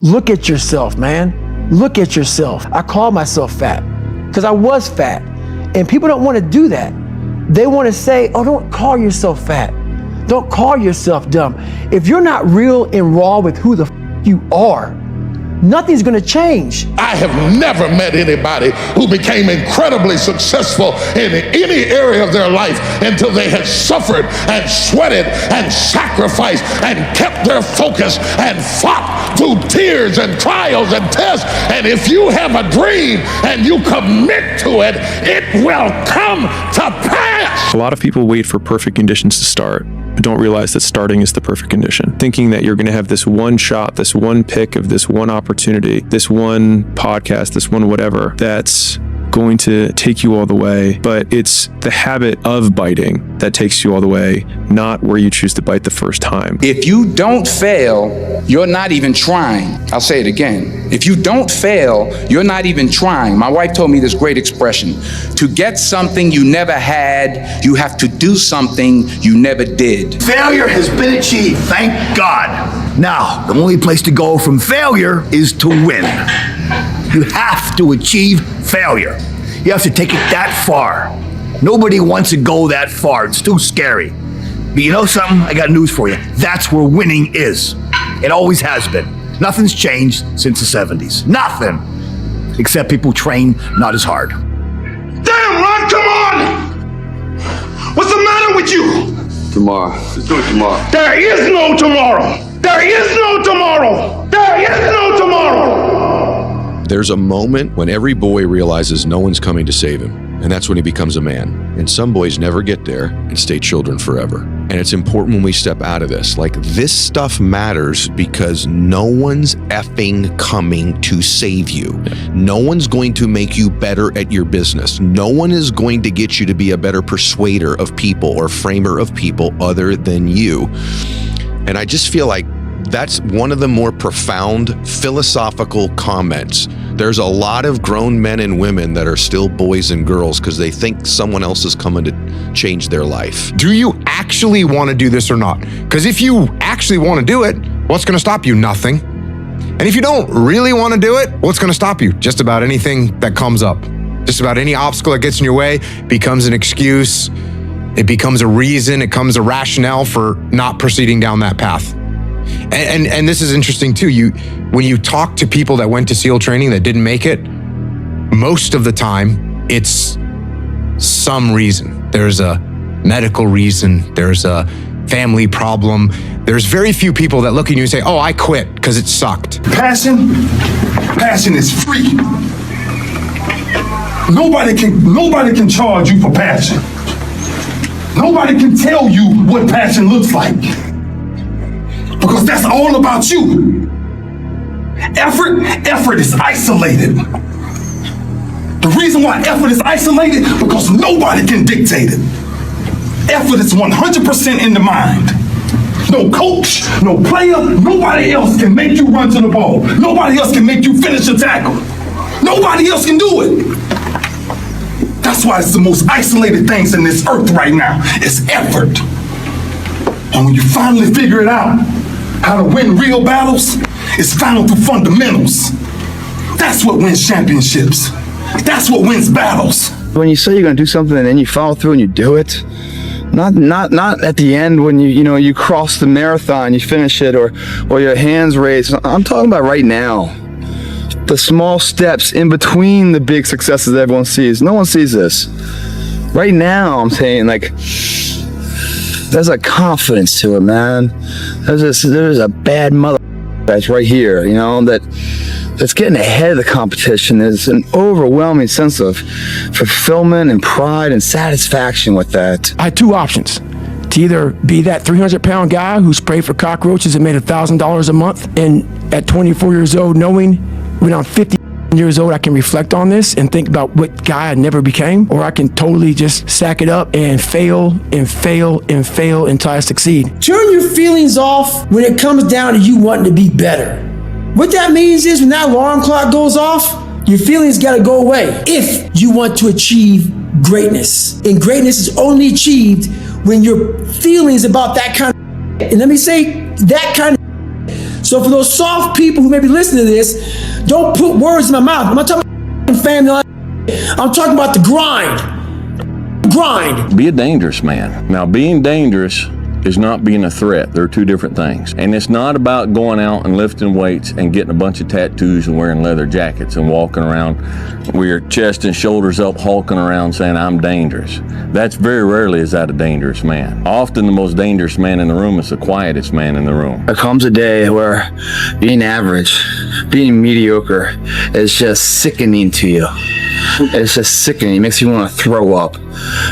Look at yourself, man. Look at yourself. I call myself fat because I was fat. And people don't want to do that. They want to say, oh, don't call yourself fat. Don't call yourself dumb. If you're not real and raw with who the you are, nothing's gonna change. I have never met anybody who became incredibly successful in any area of their life until they had suffered and sweated and sacrificed and kept their focus and fought through tears and trials and tests. And if you have a dream and you commit to it, it will come to pass. A lot of people wait for perfect conditions to start, but don't realize that starting is the perfect condition. Thinking that you're going to have this one shot, this one pick of this one opportunity, this one podcast, this one whatever, that's going to take you all the way. But it's the habit of biting that takes you all the way, not where you choose to bite the first time. If you don't fail, you're not even trying. I'll say it again. If you don't fail, you're not even trying. My wife told me this great expression. To get something you never had, you have to do something you never did. Failure has been achieved, thank God. Now, the only place to go from failure is to win. You have to achieve failure. You have to take it that far. Nobody wants to go that far. It's too scary. But you know something? I got news for you. That's where winning is. It always has been. Nothing's changed since the 70s. Nothing. Except people train not as hard. Damn, Ron, come on! What's the matter with you? Tomorrow. Let's do it tomorrow. There is no tomorrow. There is no tomorrow. There is no tomorrow. There's a moment when every boy realizes no one's coming to save him, and that's when he becomes a man. And some boys never get there and stay children forever. And it's important when we step out of this. Like, this stuff matters because no one's effing coming to save you. No one's going to make you better at your business. No one is going to get you to be a better persuader of people or framer of people other than you. And I just feel like that's one of the more profound philosophical comments. There's a lot of grown men and women that are still boys and girls because they think someone else is coming to change their life. Do you actually want to do this or not? Because if you actually want to do it, what's going to stop you? Nothing. And if you don't really want to do it, what's going to stop you? Just about anything that comes up. Just about any obstacle that gets in your way becomes an excuse. It becomes a reason. It becomes a rationale for not proceeding down that path. And this is interesting too. When you talk to people that went to SEAL training that didn't make it, most of the time it's some reason. There's a medical reason. There's a family problem. There's very few people that look at you and say, "Oh, I quit because it sucked." Passion is free. Nobody can charge you for passion. Nobody can tell you what passion looks like. Because that's all about you. Effort is isolated. The reason why effort is isolated, because nobody can dictate it. Effort is 100% in the mind. No coach, no player, nobody else can make you run to the ball. Nobody else can make you finish a tackle. Nobody else can do it. That's why it's the most isolated things in this earth right now. It's effort. And when you finally figure it out, how to win real battles, it's found through fundamentals. That's what wins championships. That's what wins battles. When you say you're gonna do something and then you follow through and you do it, not at the end when you cross the marathon, you finish it, or your hands raised. I'm talking about right now. The small steps in between the big successes that everyone sees. No one sees this. Right now, I'm saying, like, there's a confidence to it, man. There's a bad mother that's right here, that's getting ahead of the competition. There's an overwhelming sense of fulfillment and pride and satisfaction with that. I had two options. To either be that 300-pound guy who sprayed for cockroaches and made $1,000 a month, and at 24 years old, knowing when I'm 50 years old, I can reflect on this and think about what guy I never became, or I can totally just sack it up and fail and fail and fail until I succeed. Turn your feelings off when it comes down to you wanting to be better. What that means is when that alarm clock goes off, your feelings gotta go away if you want to achieve greatness. And greatness is only achieved when your feelings about that kind of, and let me say that kind of, So for those soft people who may be listening to this, don't put words in my mouth. I'm not talking about family. I'm talking about the grind. Be a dangerous man. Now, being dangerous is not being a threat. They're two different things. And it's not about going out and lifting weights and getting a bunch of tattoos and wearing leather jackets and walking around with your chest and shoulders up, hulking around saying, I'm dangerous. That's very rarely is that a dangerous man. Often the most dangerous man in the room is the quietest man in the room. There comes a day where being average, being mediocre is just sickening to you. It's just sickening. It makes you want to throw up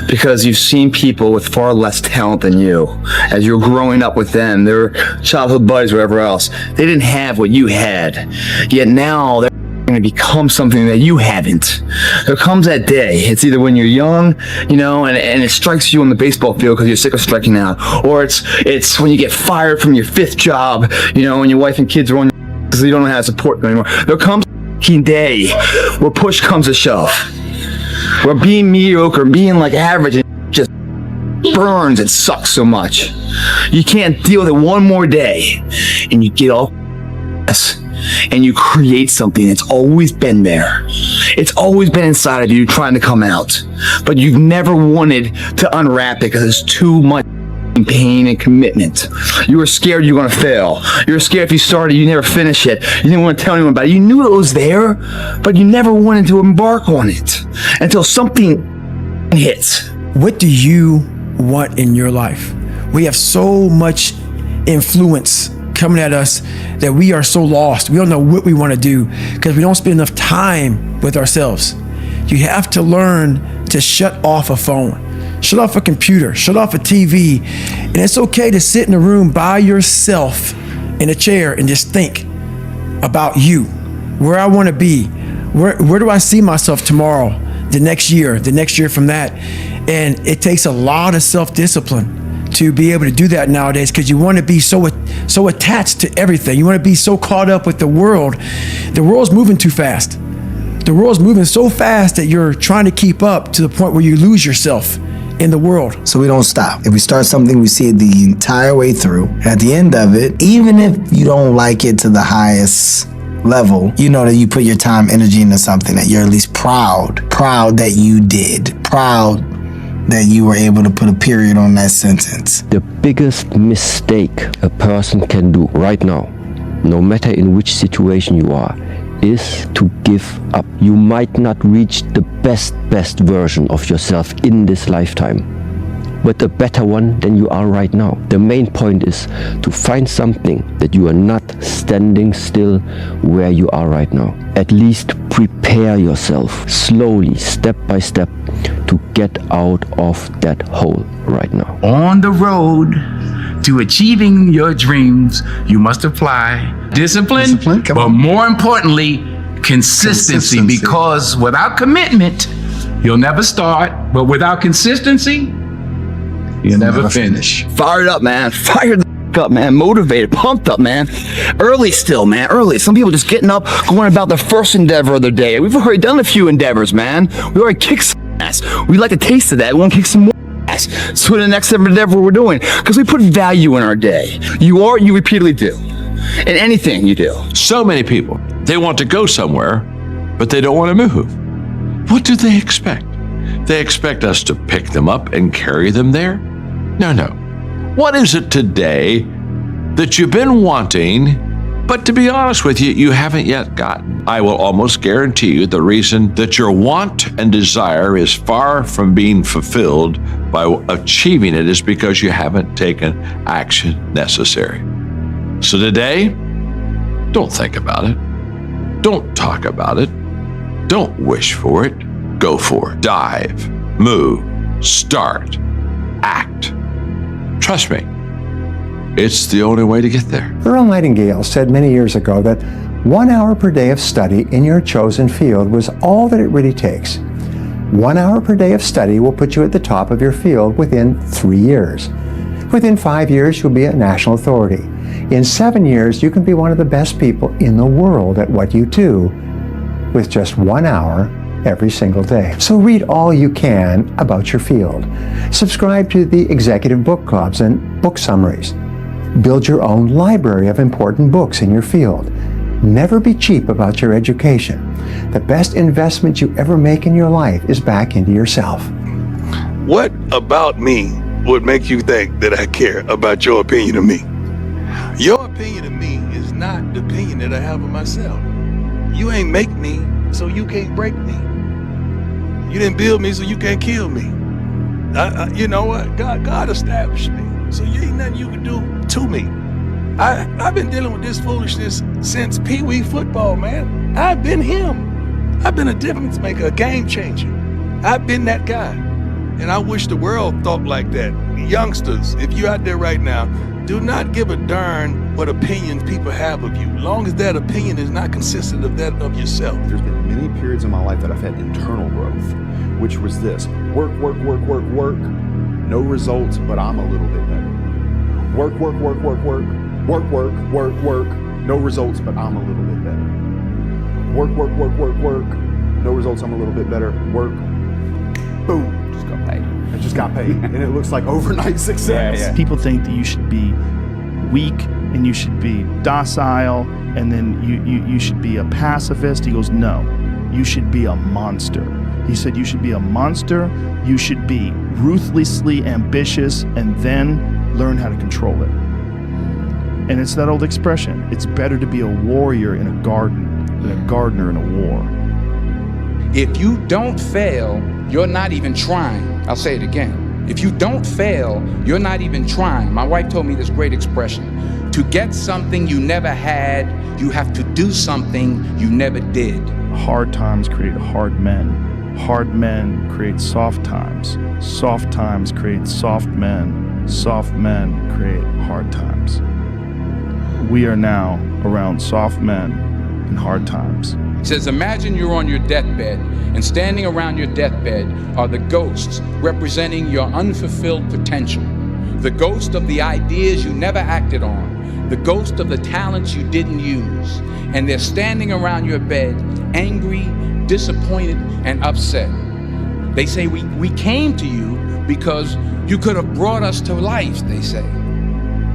because you've seen people with far less talent than you. As you're growing up with them, their childhood buddies, whatever else, they didn't have what you had. Yet now they're going to become something that you haven't. There comes that day. It's either when you're young, and it strikes you on the baseball field because you're sick of striking out, or it's when you get fired from your 5th job, and your wife and kids are on because you don't know how to support them anymore. There comes a day where push comes to shove, where being mediocre, being like average, just burns and sucks so much. You can't deal with it one more day, and you get all and you create something that's always been there. It's always been inside of you trying to come out, but you've never wanted to unwrap it because it's too much pain and commitment. You were scared you were going to fail. You were scared if you started, you never finish it. You didn't want to tell anyone about it. You knew it was there, but you never wanted to embark on it until something hits. What do you want in your life? We have so much influence coming at us that we are so lost. We don't know what we want to do because we don't spend enough time with ourselves. You have to learn to shut off a phone. Shut off a computer, shut off a TV, and it's okay to sit in a room by yourself in a chair and just think about you, where I want to be, where do I see myself tomorrow, the next year from that. And it takes a lot of self-discipline to be able to do that nowadays because you want to be so attached to everything. You want to be so caught up with the world. The world's moving too fast. The world's moving so fast that you're trying to keep up to the point where you lose yourself in the world. So we don't stop. If we start something, we see it the entire way through. At the end of it, even if you don't like it to the highest level, you know that you put your time, energy into something that you're at least proud that you did, proud that you were able to put a period on that sentence. The biggest mistake a person can do right now, no matter in which situation you are, is to give up. You might not reach the best version of yourself in this lifetime, but a better one than you are right now. The main point is to find something that you are not standing still where you are right now. At least prepare yourself slowly, step by step, to get out of that hole right now. On the road to achieving your dreams, you must apply discipline, but more importantly, consistency. Because without commitment, you'll never start, but without consistency, you'll never finish. Fired up, man. Fired up, man. Motivated, pumped up, man. Early still, man. Early. Some people just getting up, going about their first endeavor of their day. We've already done a few endeavors, man. We already kicked some ass. We like the taste of that. We want to kick some more ass. So the next endeavor we're doing, because we put value in our day. You repeatedly do. In anything you do. So many people, they want to go somewhere, but they don't want to move. What do they expect? They expect us to pick them up and carry them there? No. What is it today that you've been wanting, but to be honest with you, you haven't yet gotten? I will almost guarantee you the reason that your want and desire is far from being fulfilled by achieving it is because you haven't taken action necessary. So today, don't think about it. Don't talk about it. Don't wish for it. Go for it. Dive, move, start, act. Trust me, it's the only way to get there. Earl Nightingale said many years ago that 1 hour per day of study in your chosen field was all that it really takes. 1 hour per day of study will put you at the top of your field within 3 years. Within 5 years, you'll be a national authority. In 7 years, you can be one of the best people in the world at what you do with just 1 hour every single day. So read all you can about your field. Subscribe to the executive book clubs and book summaries. Build your own library of important books in your field. Never be cheap about your education. The best investment you ever make in your life is back into yourself. What about me would make you think that I care about your opinion of me? Your opinion of me is not the opinion that I have of myself. You ain't make me, so you can't break me. You didn't build me, so you can't kill me. You know what? God established me, so you ain't nothing you can do to me. I've been dealing with this foolishness since Pee Wee football, man. I've been him. I've been a difference maker, a game changer. I've been that guy. And I wish the world thought like that. Youngsters, if you're out there right now, do not give a darn what opinions people have of you, as long as that opinion is not consistent of that of yourself. There's been many periods in my life that I've had internal growth, which was this: work, no results, but I'm a little bit better. Work, no results, but I'm a little bit better. Work, no results, I'm a little bit better. Work, boom, just got paid. I just got paid, and it looks like overnight success. Yeah. People think that you should be weak and you should be docile, and then you should be a pacifist. He goes, no, you should be a monster. He said you should be a monster, you should be ruthlessly ambitious, and then learn how to control it. And it's that old expression, it's better to be a warrior in a garden than a gardener in a war. If you don't fail, you're not even trying. I'll say it again. If you don't fail, you're not even trying. My wife told me this great expression: to get something you never had, you have to do something you never did. Hard times create hard men. Hard men create soft times. Soft times create soft men. Soft men create hard times. We are now around soft men in hard times. He says, imagine you're on your deathbed, and standing around your deathbed are the ghosts representing your unfulfilled potential. The ghost of the ideas you never acted on. The ghost of the talents you didn't use. And they're standing around your bed, angry, disappointed, and upset. They say, we came to you because you could have brought us to life, they say.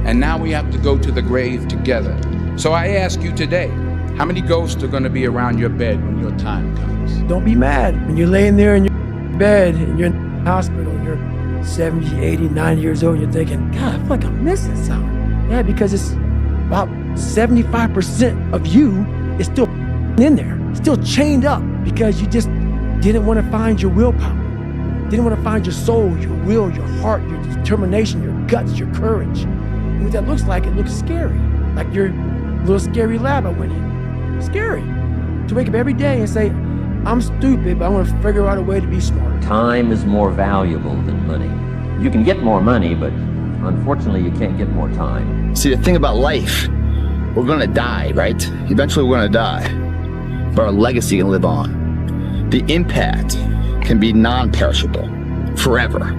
And now we have to go to the grave together. So I ask you today, how many ghosts are going to be around your bed when your time comes? Don't be mad when you're laying there in your bed and you're in the hospital and you're 70, 80, 90 years old and you're thinking, God, I feel like I'm missing something. Yeah, because it's about 75% of you is still in there, still chained up because you just didn't want to find your willpower, didn't want to find your soul, your will, your heart, your determination, your guts, your courage. And what that looks like, it looks scary, like your little scary lab I went in. Scary to wake up every day and say, I'm stupid, but I want to figure out a way to be smart. Time is more valuable than money. You can get more money, but unfortunately you can't get more time. See, the thing about life, we're gonna die, right? Eventually we're gonna die, but our legacy can live on. The impact can be non-perishable forever,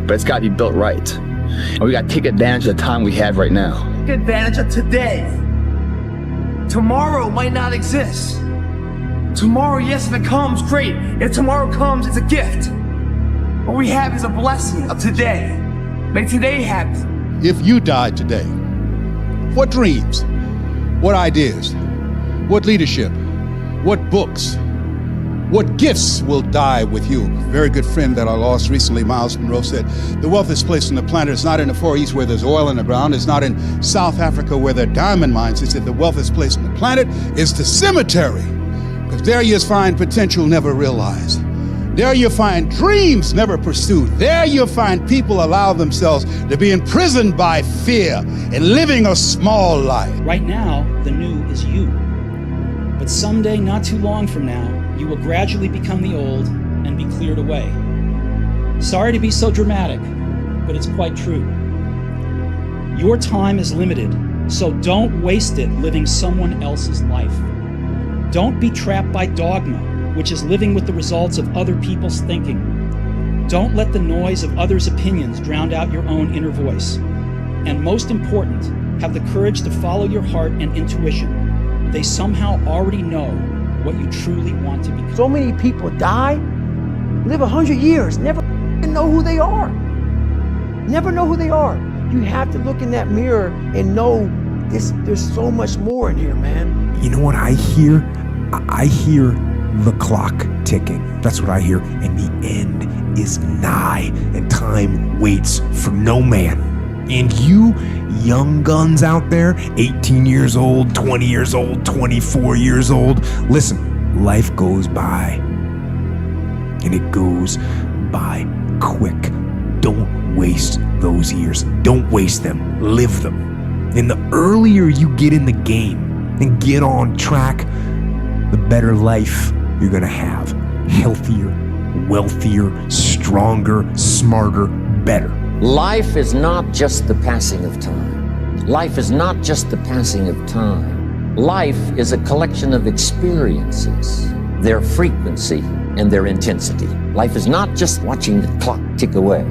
but it's gotta be built right. And we gotta take advantage of the time we have right now. Take advantage of today. Tomorrow might not exist. Tomorrow, yes, if it comes, great. If tomorrow comes, it's a gift. What we have is a blessing of today. Make today happen. If you died today, what dreams, what ideas, what leadership, what books, what gifts will die with you? A very good friend that I lost recently, Miles Monroe, said, the wealthiest place on the planet is not in the Far East where there's oil in the ground. It's not in South Africa where there are diamond mines. He said the wealthiest place on the planet is the cemetery. Because there you find potential never realized. There you find dreams never pursued. There you find people allow themselves to be imprisoned by fear and living a small life. Right now, the new is you. But someday, not too long from now, you will gradually become the old and be cleared away. Sorry to be so dramatic, but it's quite true. Your time is limited, so don't waste it living someone else's life. Don't be trapped by dogma, which is living with the results of other people's thinking. Don't let the noise of others' opinions drown out your own inner voice. And most important, have the courage to follow your heart and intuition. They somehow already know what you truly want to become. So many people die, live 100 years, never know who they are. Never know who they are. You have to look in that mirror and know there's so much more in here, man. You know what I hear? I hear the clock ticking. That's what I hear. And the end is nigh, and time waits for no man. And you young guns out there, 18 years old, 20 years old, 24 years old, listen, life goes by. And it goes by quick. Don't waste those years. Don't waste them. Live them. And the earlier you get in the game and get on track, the better life you're gonna have. Healthier, wealthier, stronger, smarter, better. Life is not just the passing of time. Life is not just the passing of time. Life is a collection of experiences, their frequency and their intensity. Life is not just watching the clock tick away.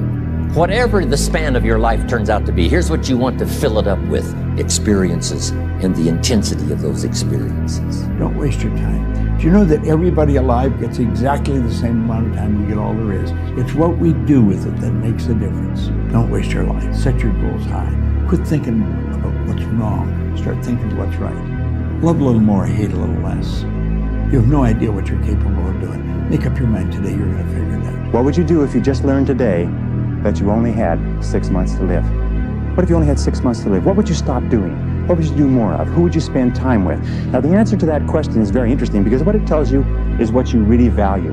Whatever the span of your life turns out to be, here's what you want to fill it up with: experiences and the intensity of those experiences. Don't waste your time. Do you know that everybody alive gets exactly the same amount of time? We get all there is. It's what we do with it that makes the difference. Don't waste your life. Set your goals high. Quit thinking about what's wrong. Start thinking of what's right. Love a little more, hate a little less. You have no idea what you're capable of doing. Make up your mind today, you're gonna figure it out. What would you do if you just learned today that you only had 6 months to live? What if you only had 6 months to live? What would you stop doing? What would you do more of? Who would you spend time with? Now, the answer to that question is very interesting because what it tells you is what you really value.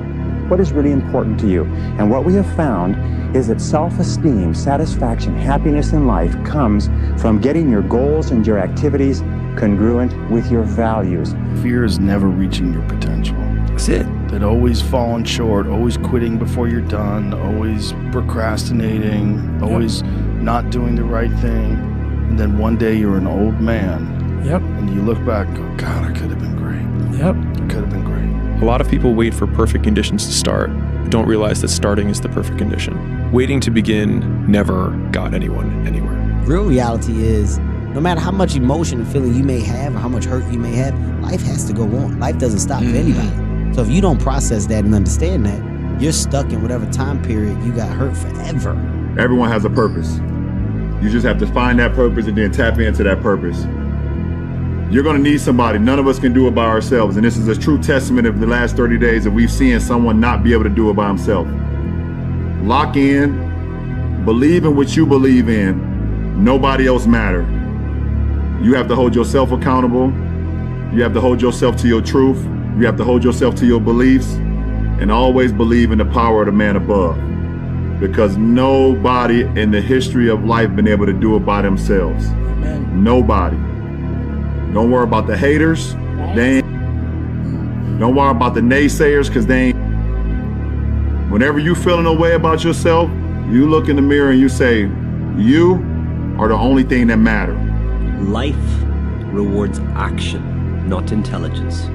What is really important to you? And what we have found is that self-esteem, satisfaction, happiness in life comes from getting your goals and your activities congruent with your values. Fear is never reaching your potential. That's it. That always falling short, always quitting before you're done, always procrastinating, always not doing the right thing. And then one day you're an old man. Yep. And you look back and go, God, I could have been great. Yep. I could have been great. A lot of people wait for perfect conditions to start, but don't realize that starting is the perfect condition. Waiting to begin never got anyone anywhere. Real reality is, no matter how much emotion and feeling you may have or how much hurt you may have, life has to go on. Life doesn't stop for anybody. So if you don't process that and understand that, you're stuck in whatever time period you got hurt forever. Everyone has a purpose. You just have to find that purpose and then tap into that purpose. You're gonna need somebody. None of us can do it by ourselves. And this is a true testament of the last 30 days that we've seen someone not be able to do it by himself. Lock in, believe in what you believe in. Nobody else matters. You have to hold yourself accountable. You have to hold yourself to your truth. You have to hold yourself to your beliefs, and always believe in the power of the man above. Because nobody in the history of life been able to do it by themselves. Amen. Nobody. Don't worry about the haters. They ain't. Don't worry about the naysayers, because they ain't. Whenever you feeling a way about yourself, you look in the mirror and you say, you are the only thing that matters. Life rewards action, not intelligence.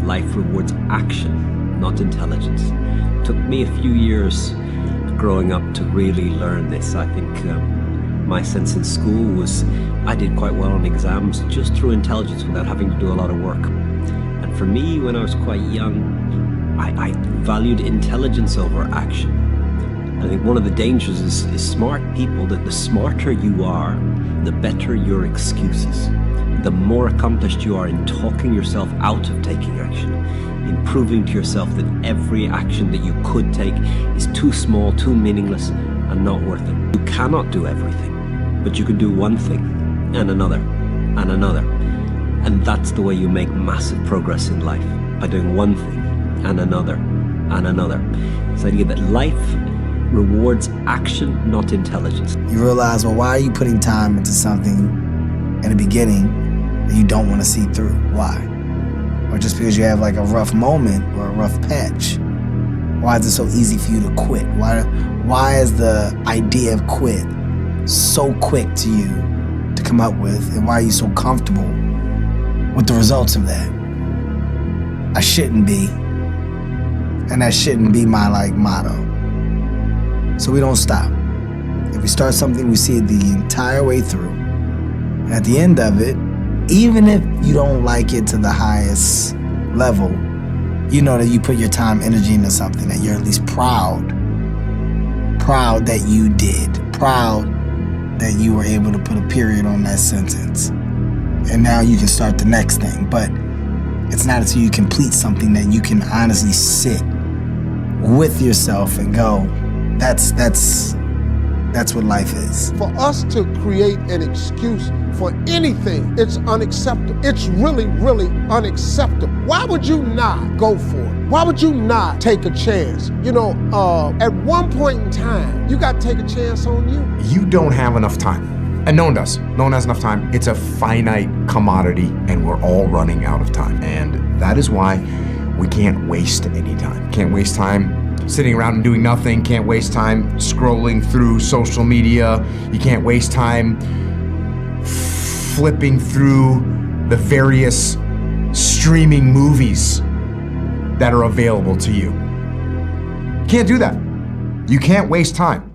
Life rewards action, not intelligence. It took me a few years growing up to really learn this. I think my sense in school was I did quite well on exams just through intelligence without having to do a lot of work. And for me, when I was quite young, I valued intelligence over action. I think one of the dangers is smart people, that the smarter you are, the better your excuses. The more accomplished you are in talking yourself out of taking action, in proving to yourself that every action that you could take is too small, too meaningless, and not worth it. You cannot do everything, but you can do one thing, and another, and another. And that's the way you make massive progress in life, by doing one thing, and another, and another. It's the idea that life rewards action, not intelligence. You realize, well, why are you putting time into something in the beginning that you don't want to see through? Why? Or just because you have like a rough moment or a rough patch? Why is it so easy for you to quit? Why is the idea of quit so quick to you to come up with, and why are you so comfortable with the results of that? I shouldn't be, and that shouldn't be my motto. So we don't stop. If we start something, we see it the entire way through. And at the end of it, even if you don't like it to the highest level, you know that you put your time, energy into something that you're at least proud that you did, proud that you were able to put a period on that sentence. And now you can start the next thing. But it's not until you complete something that you can honestly sit with yourself and go, that's what life is. For us to create an excuse for anything, it's unacceptable. It's really, really unacceptable. Why would you not go for it? Why would you not take a chance? You know, at one point in time, you got to take a chance on you. You don't have enough time. And no one does. No one has enough time. It's a finite commodity, and we're all running out of time. And that is why we can't waste any time. Can't waste time sitting around and doing nothing. Can't waste time scrolling through social media. You can't waste time flipping through the various streaming movies that are available to you. You can't do that. You can't waste time.